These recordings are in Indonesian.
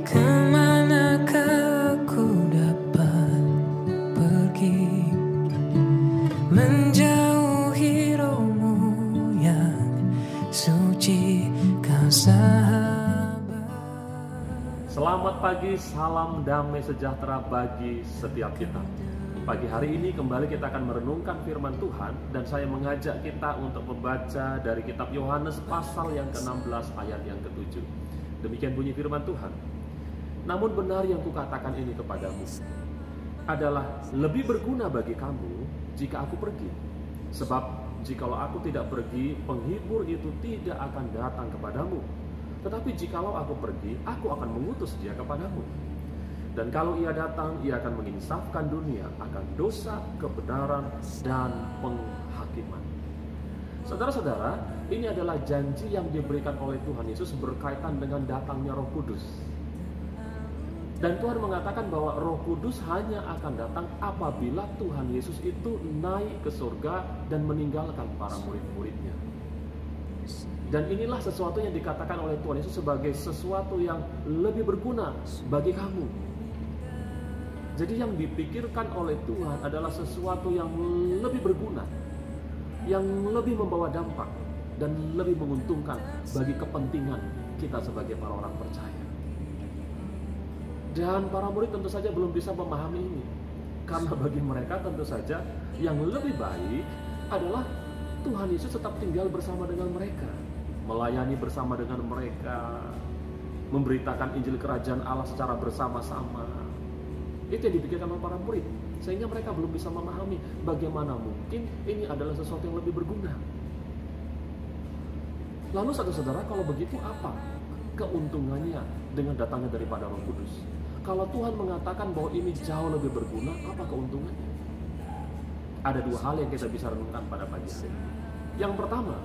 Kemanakah aku dapat pergi menjauhi rohmu yang suci kau sahabat. Selamat pagi, salam damai sejahtera bagi setiap kita. Pagi hari ini kembali kita akan merenungkan firman Tuhan, dan saya mengajak kita untuk membaca dari kitab Yohanes pasal yang ke-16 ayat yang ke-7. Demikian bunyi firman Tuhan. Namun benar yang kukatakan ini kepadamu adalah lebih berguna bagi kamu jika aku pergi. Sebab jikalau aku tidak pergi, penghibur itu tidak akan datang kepadamu. Tetapi jikalau aku pergi, aku akan mengutus dia kepadamu. Dan kalau ia datang, ia akan menginsafkan dunia akan dosa, kebenaran, dan penghakiman. Saudara-saudara, ini adalah janji yang diberikan oleh Tuhan Yesus berkaitan dengan datangnya Roh Kudus. Dan Tuhan mengatakan bahwa Roh Kudus hanya akan datang apabila Tuhan Yesus itu naik ke surga dan meninggalkan para murid-muridnya. Dan inilah sesuatu yang dikatakan oleh Tuhan Yesus sebagai sesuatu yang lebih berguna bagi kamu. Jadi yang dipikirkan oleh Tuhan adalah sesuatu yang lebih berguna, yang lebih membawa dampak, dan lebih menguntungkan bagi kepentingan kita sebagai para orang percaya. Dan para murid tentu saja belum bisa memahami ini, karena bagi mereka tentu saja yang lebih baik adalah Tuhan Yesus tetap tinggal bersama dengan mereka, melayani bersama dengan mereka, memberitakan Injil Kerajaan Allah secara bersama-sama. Itu yang dipikirkan oleh para murid, sehingga mereka belum bisa memahami bagaimana mungkin ini adalah sesuatu yang lebih berguna. Lalu saudara-saudara, kalau begitu apa keuntungannya dengan datangnya daripada Roh Kudus? Kalau Tuhan mengatakan bahwa ini jauh lebih berguna, apa keuntungannya? Ada dua hal yang kita bisa renungkan pada pagi hari ini. Yang pertama,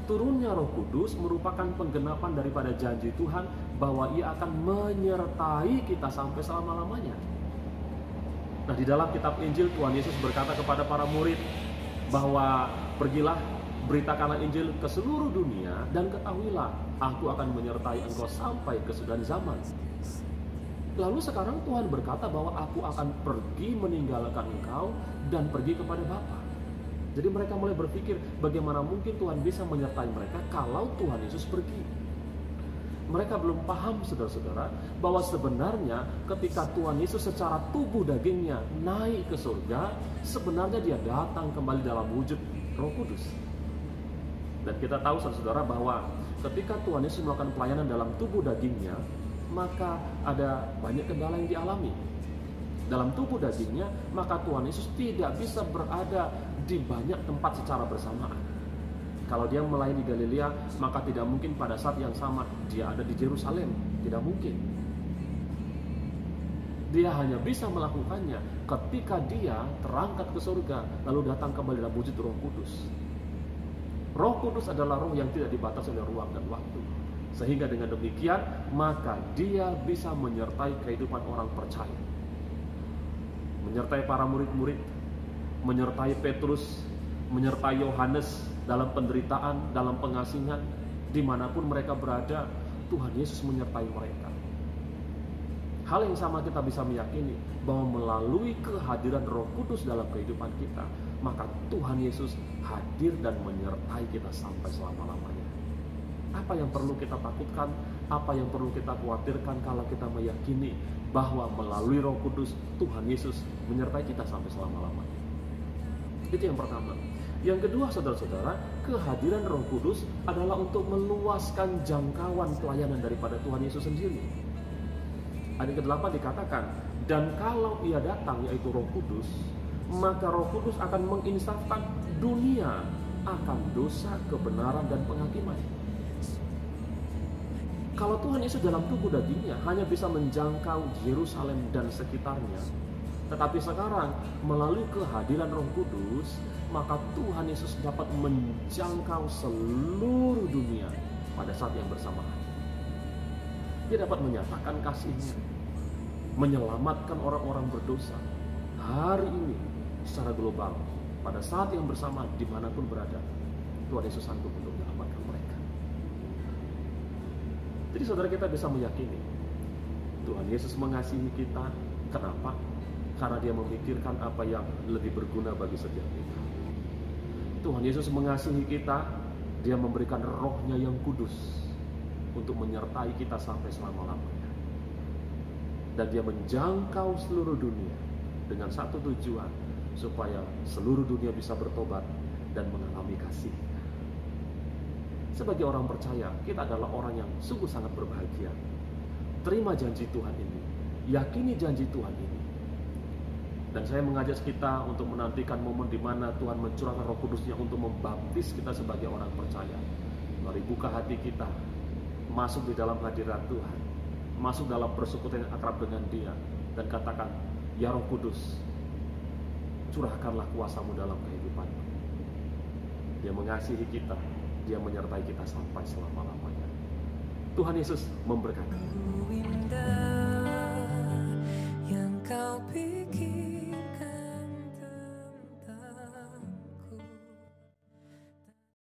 turunnya Roh Kudus merupakan penggenapan daripada janji Tuhan bahwa Ia akan menyertai kita sampai selama-lamanya. Nah, di dalam kitab Injil, Tuhan Yesus berkata kepada para murid bahwa pergilah, beritakanlah Injil ke seluruh dunia, dan ketahuilah, aku akan menyertai engkau sampai kesudahan zaman. Lalu sekarang Tuhan berkata bahwa aku akan pergi meninggalkan engkau dan pergi kepada Bapa. Jadi mereka mulai berpikir bagaimana mungkin Tuhan bisa menyertai mereka kalau Tuhan Yesus pergi. Mereka belum paham, saudara-saudara, bahwa sebenarnya ketika Tuhan Yesus secara tubuh dagingnya naik ke surga, sebenarnya dia datang kembali dalam wujud Roh Kudus. Dan kita tahu, saudara-saudara, bahwa ketika Tuhan Yesus melakukan pelayanan dalam tubuh dagingnya, maka ada banyak kendala yang dialami. Dalam tubuh dagingnya, maka Tuhan Yesus tidak bisa berada di banyak tempat secara bersamaan. Kalau dia melayani di Galilea, maka tidak mungkin pada saat yang sama dia ada di Yerusalem. Tidak mungkin. Dia hanya bisa melakukannya ketika dia terangkat ke surga, lalu datang kembali dalam wujud Roh Kudus. Roh Kudus adalah roh yang tidak dibatasi oleh ruang dan waktu. Sehingga dengan demikian, maka dia bisa menyertai kehidupan orang percaya. Menyertai para murid-murid, menyertai Petrus, menyertai Yohanes dalam penderitaan, dalam pengasingan, dimanapun mereka berada, Tuhan Yesus menyertai mereka. Hal yang sama kita bisa meyakini bahwa melalui kehadiran Roh Kudus dalam kehidupan kita, maka Tuhan Yesus hadir dan menyertai kita sampai selama-lamanya. Apa yang perlu kita takutkan, apa yang perlu kita khawatirkan kalau kita meyakini bahwa melalui Roh Kudus Tuhan Yesus menyertai kita sampai selama-lamanya. Itu yang pertama. Yang kedua, saudara-saudara, kehadiran Roh Kudus adalah untuk meluaskan jangkauan pelayanan daripada Tuhan Yesus sendiri. Ayat ke-8 dikatakan, dan kalau ia datang, yaitu Roh Kudus, maka Roh Kudus akan menginsafkan dunia akan dosa, kebenaran, dan penghakiman. Kalau Tuhan Yesus dalam tubuh dagingnya hanya bisa menjangkau Yerusalem dan sekitarnya, tetapi sekarang melalui kehadiran Roh Kudus, maka Tuhan Yesus dapat menjangkau seluruh dunia pada saat yang bersamaan. Dia dapat menyatakan kasih-Nya, menyelamatkan orang-orang berdosa hari ini secara global, pada saat yang bersamaan dimanapun berada. Tuhan Yesus sanggup untuk menyelamatkan mereka. Jadi saudara, kita bisa meyakini Tuhan Yesus mengasihi kita. Kenapa? Karena dia memikirkan apa yang lebih berguna bagi setiap kita. Tuhan Yesus mengasihi kita. Dia memberikan rohnya yang kudus untuk menyertai kita sampai selama-lamanya. Dan dia menjangkau seluruh dunia dengan satu tujuan, supaya seluruh dunia bisa bertobat dan mengalami kasih. Sebagai orang percaya, kita adalah orang yang sungguh sangat berbahagia. Terima janji Tuhan ini, yakini janji Tuhan ini. Dan saya mengajak kita untuk menantikan momen di mana Tuhan mencurahkan Roh Kudus-Nya untuk membaptis kita sebagai orang percaya. Mari buka hati kita, masuk di dalam hadirat Tuhan, masuk dalam persekutuan yang akrab dengan Dia, dan katakan, ya Roh Kudus, curahkanlah kuasa-Mu dalam kehidupanku. Dia mengasihi kita, Dia menyertai kita sampai selama-lamanya. Tuhan Yesus memberkati. Indah yang kau pikir